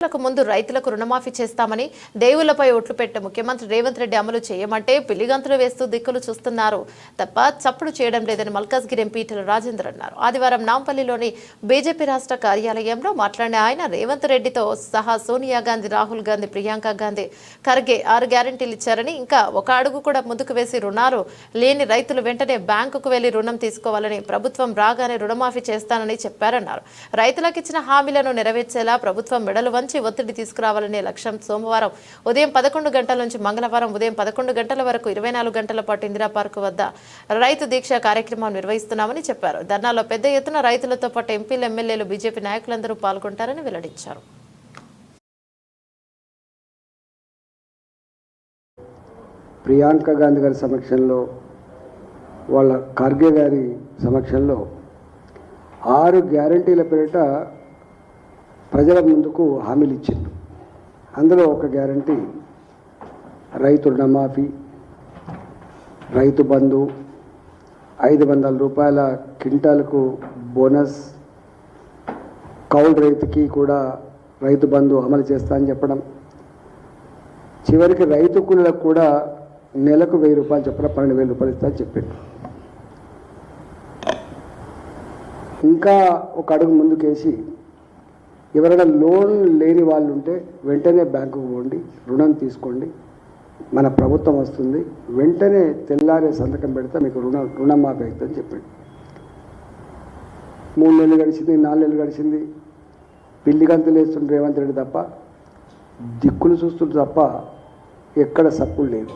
ముందు రైతులకు రుణమాఫీ చేస్తామని దేవుళ్లపై ఒట్లు పెట్టే ముఖ్యమంత్రి రేవంత్ రెడ్డి అమలు చేయమంటే పిల్లిగంతులు వేస్తూ దిక్కులు చూస్తున్నారు తప్ప చప్పుడు చేయడం లేదని మల్కాజ్గిరి ఎంపీ ఈటెల రాజేందర్ అన్నారు. ఆదివారం నాంపల్లిలోని బీజేపీ రాష్ట్ర కార్యాలయంలో మాట్లాడిన ఆయన రేవంత్ రెడ్డితో సహా సోనియా గాంధీ, రాహుల్ గాంధీ, ప్రియాంక గాంధీ, ఖర్గే 6 గ్యారెంటీలు ఇచ్చారని, ఇంకా ఒక అడుగు కూడా ముందుకు వేసి రుణాలు లేని రైతులు వెంటనే బ్యాంకుకు వెళ్లి రుణం తీసుకోవాలని, ప్రభుత్వం రాగానే రుణమాఫీ చేస్తానని చెప్పారన్నారు. రైతులకు ఇచ్చిన హామీలను నెరవేర్చేలా ప్రభుత్వం మెడలు ఒత్తిడి తీసుకురావాలనే లక్ష్యం. సోమవారం ఉదయం 11 గంటల నుంచి మంగళవారం ఉదయం 11 గంటల వరకు 24 గంటల పాటు ఇందిరా పార్క్ వద్ద రైతు దీక్ష కార్యక్రమం నిర్వహిస్తున్నామని చెప్పారు. ధర్నాలో పెద్ద ఎత్తున రైతులతో పాటు ఎంపీలు, ఎమ్మెల్యేలు, బీజేపీ నాయకులందరూ పాల్గొంటారని వెల్లడించారు. ప్రియాంక గాంధీ గారి సమక్షంలో, వాళ్ళ ఖర్గే గారి సమక్షంలో 6 గ్యారెంటీల పేరిట ప్రజల ముందుకు హామీలు ఇచ్చింది. అందులో ఒక గ్యారెంటీ రైతు రుణమాఫీ, రైతు బంధు, 500 రూపాయల క్వింటాలకు బోనస్, కౌలు రైతుకి కూడా రైతు బంధు అమలు చేస్తా అని చెప్పడం, చివరికి రైతు కూలీలకు కూడా నెలకు 1000 రూపాయలు చొప్పున 12,000 రూపాయలు ఇస్తా అని చెప్పింది. ఇంకా ఒక అడుగు ముందుకేసి ఎవరైనా లోన్ లేని వాళ్ళు ఉంటే వెంటనే బ్యాంకుకు పోండి, రుణం తీసుకోండి, మన ప్రభుత్వం వస్తుంది, వెంటనే తెల్లారే సంతకం పెడితే మీకు రుణమాఫీ అవుతుందని చెప్పండి. 3 నెలలు గడిచింది, 4 నెలలు గడిచింది, పిల్లి గంతులు వేస్తుంటే రేవంత్ రెడ్డి తప్ప, దిక్కులు చూస్తుంటే తప్ప ఎక్కడ సప్పుడు లేదు.